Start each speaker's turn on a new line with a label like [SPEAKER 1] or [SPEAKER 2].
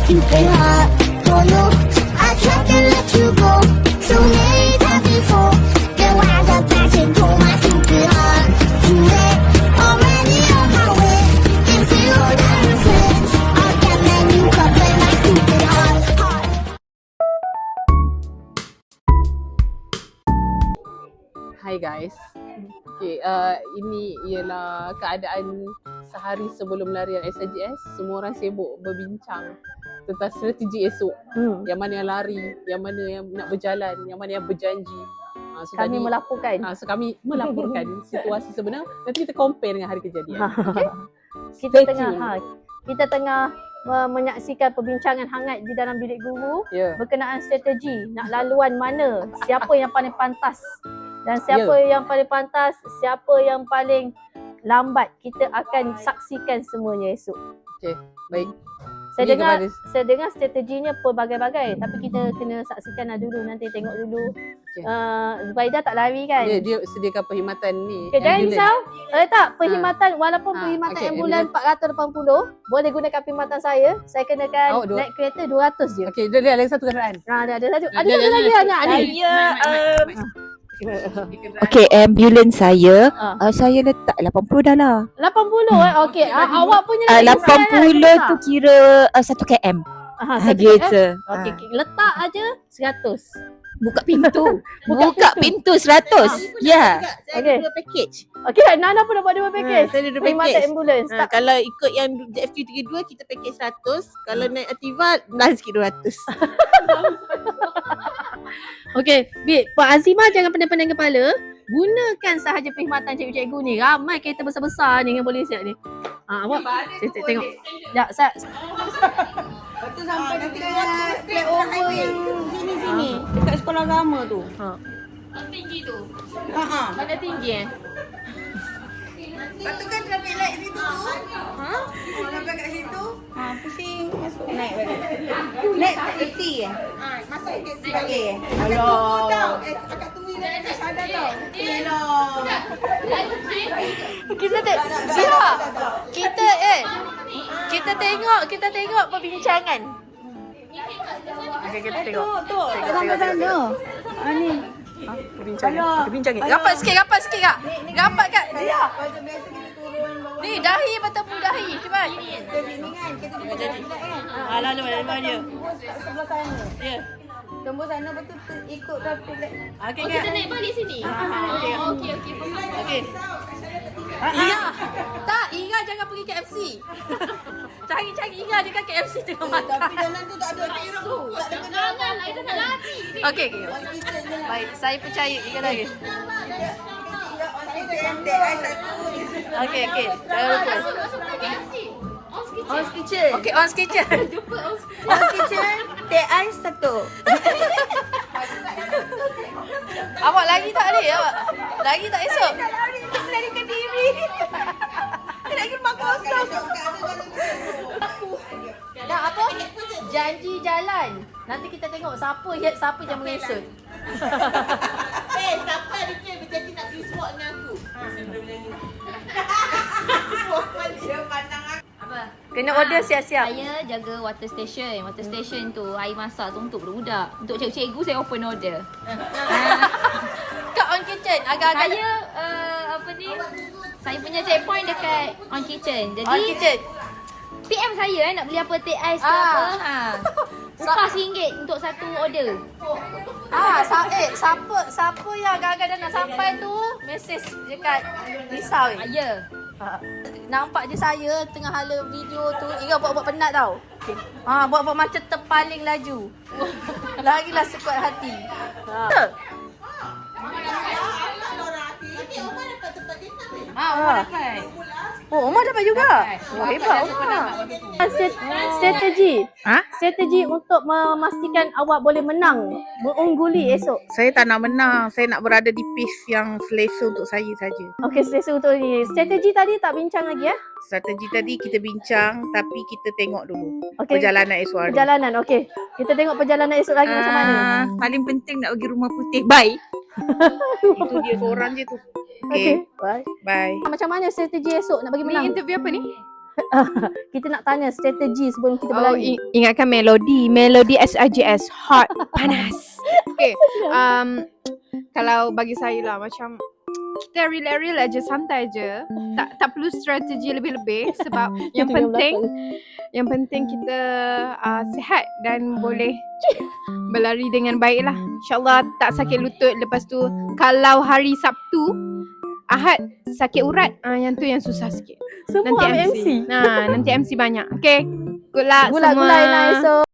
[SPEAKER 1] stupid heart. Oh no, I tried to let you go so many times before. Then wound up back into my stupid heart. Too late, already on my way. If you don't reflect, I'll get my new cup and my stupid heart.
[SPEAKER 2] Hi guys. Okay, ini ialah keadaan sehari sebelum larian SIGS. Semua orang sibuk berbincang tentang strategi esok. Yang mana yang lari, yang mana yang nak berjalan, yang mana yang berjanji. So
[SPEAKER 3] Kami melaporkan.
[SPEAKER 2] So kami melaporkan situasi sebenar. Nanti kita compare dengan hari kejadian. Okay?
[SPEAKER 3] Kita
[SPEAKER 2] Stay
[SPEAKER 3] tengah
[SPEAKER 2] tune.
[SPEAKER 3] kita tengah menyaksikan perbincangan hangat di dalam bilik guru berkenaan strategi nak laluan mana, siapa yang paling pantas dan siapa yang paling pantas, siapa yang paling lambat. Kita akan saksikan semuanya esok.
[SPEAKER 2] Okay, baik.
[SPEAKER 3] Saya
[SPEAKER 2] Ini
[SPEAKER 3] dengar
[SPEAKER 2] kepada-
[SPEAKER 3] saya dengar strateginya pelbagai-bagai, tapi kita kena saksikan dulu, nanti tengok dulu.
[SPEAKER 2] Okay.
[SPEAKER 3] Zubaida tak lari kan?
[SPEAKER 2] Dia sediakan perkhidmatan ni.
[SPEAKER 3] Okay, jangan
[SPEAKER 2] ambulans.
[SPEAKER 3] risau. Tak, perkhidmatan walaupun perkhidmatan
[SPEAKER 2] okay,
[SPEAKER 3] ambulan 480 boleh gunakan perkhidmatan saya. Saya kenakan
[SPEAKER 2] Oh,
[SPEAKER 3] naik kereta 200 je.
[SPEAKER 2] Okay, dia lagi satu kenderaan.
[SPEAKER 3] Ada satu. Ada
[SPEAKER 2] Dia-
[SPEAKER 3] satu lagi
[SPEAKER 2] dia-
[SPEAKER 3] anak ni.
[SPEAKER 4] Okay, ambulans saya, saya letak 80 dah lah.
[SPEAKER 3] 80 okey. Awak punya
[SPEAKER 4] 80 tu kira 1 km. Gitu.
[SPEAKER 3] Okey, letak aja 100.
[SPEAKER 4] Buka pintu. Buka pintu 100. Ya.
[SPEAKER 5] Saya
[SPEAKER 3] Okey.
[SPEAKER 5] ada dua package.
[SPEAKER 3] Okey, Nana pun dapat 2 package.
[SPEAKER 5] Saya ada dua
[SPEAKER 3] Perkhidmatan
[SPEAKER 5] package.
[SPEAKER 3] ambulans. Tak
[SPEAKER 5] Kalau ikut yang JFQ32 kita package 100. Kalau naik Ativa plus sikit 200.
[SPEAKER 3] Okey, Bik, Pak Azimah jangan pening-pening kepala. Gunakan sahaja perkhidmatan cikgu-cikgu ni. Ramai kereta besar-besar ni yang boleh siap ni. Awak tengok. Ya, saya
[SPEAKER 6] Lepas tu sampai dekat flyover yang sini-sini. Dekat sekolah agama tu.
[SPEAKER 3] tinggi tu.
[SPEAKER 6] Ha.
[SPEAKER 3] Mana tinggi
[SPEAKER 6] Lepas tu kan traffic light situ tu. Sampai kat situ. Pusing masuk naik balik. Naik taxi
[SPEAKER 5] Masuk taxi
[SPEAKER 6] balik.
[SPEAKER 3] Alah.
[SPEAKER 6] Akak tunggu dah sadar tau. Elah.
[SPEAKER 3] Kita kita tengok perbincangan. Okey, kita tengok.
[SPEAKER 6] Tu, tak sampai sana. Ni.
[SPEAKER 3] Perbincangan. Rapat sikit Kak. Rapat Kak. Ya.
[SPEAKER 6] Macam biasa kita turun bawah.
[SPEAKER 3] Ni dahi bertemu dahi. Cepat.
[SPEAKER 6] Kita sini kan. Kita duduk traffic light kan.
[SPEAKER 3] Alah, lepas dia.
[SPEAKER 6] Tembus kat sebelah sana.
[SPEAKER 3] Ya.
[SPEAKER 6] Tembus sana lepas tu ikut traffic light.
[SPEAKER 3] Okey, kita naik balik sini. Okey. Okey. Ira. Tak, Ira jangan pergi KFC. Cari Ira dekat KFC tengah makan.
[SPEAKER 6] Tapi jalan tu tak ada biru. Tak ada kendaraan.
[SPEAKER 3] Ira nak lari. Okey. Baik, saya percaya Ira lagi. Okey. Jangan lupa.
[SPEAKER 6] On's Kitchen.
[SPEAKER 3] Okey, On's Kitchen.
[SPEAKER 6] On's Kitchen. Teh ais satu.
[SPEAKER 3] Awak lari tak ni? Awak lari tak esok?
[SPEAKER 6] Lari ke diri. Nak pergi makan kosong.
[SPEAKER 3] Dah apa? Janji jalan. Nanti kita tengok siapa yang mengesot.
[SPEAKER 5] Siapa ada dia berjanji nak pergi swap dengan aku? Dia pandang aku.
[SPEAKER 3] Kena order siap-siap.
[SPEAKER 7] Saya jaga water station. Water station tu air masak tu untuk budak-budak. Untuk cikgu-cikgu saya open order.
[SPEAKER 3] Kat On Kitchen agak-agak
[SPEAKER 7] Saya saya punya checkpoint dekat On Kitchen. Jadi
[SPEAKER 3] On Kitchen.
[SPEAKER 7] PM saya nak beli apa teh ais ke apa. Upah RM1 untuk satu order.
[SPEAKER 3] Siapa yang agak-agak dah nak sampai tu mesej dekat risau ni.
[SPEAKER 7] Ya.
[SPEAKER 3] Nampak je saya tengah hala video tu, Ira buat-buat penat tau. Buat-buat macam terpaling laju. Larilah sekuat hati. Umar dapat. Umar dapat juga. Hebat Umar. Strategi. Strategi untuk memastikan awak boleh menang, mengungguli esok.
[SPEAKER 5] Saya tak nak menang. Saya nak berada di pace yang selesa untuk saya saja.
[SPEAKER 3] Okey, selesa untuk ni. Strategi tadi tak bincang lagi ya?
[SPEAKER 5] Strategi tadi kita bincang tapi kita tengok dulu
[SPEAKER 3] Okey.
[SPEAKER 5] perjalanan esok hari.
[SPEAKER 3] Perjalanan, okey. Kita tengok perjalanan esok lagi macam mana.
[SPEAKER 5] Paling penting nak pergi Rumah Putih. Bye. Itu dia seorang je tu.
[SPEAKER 3] Okey.
[SPEAKER 5] Okay.
[SPEAKER 3] Bye.
[SPEAKER 5] Bye.
[SPEAKER 3] Macam mana strategi esok nak bagi menang?
[SPEAKER 4] Interview apa ni?
[SPEAKER 3] Kita nak tanya strategi sebelum kita berlari.
[SPEAKER 8] Ingatkan melodi SRJS hot panas. Okay, kalau bagi saya lah macam kita real aja, santai aja. Tak perlu strategi lebih-lebih sebab yang penting kita sihat dan boleh berlari dengan baik lah. InsyaAllah tak sakit lutut. Lepas tu kalau hari Sabtu, Ahad sakit urat, yang tu yang susah sikit.
[SPEAKER 3] Semua ambil MC.
[SPEAKER 8] Nanti MC banyak. Okay, good luck semua.
[SPEAKER 3] Gula-gula Ina esok.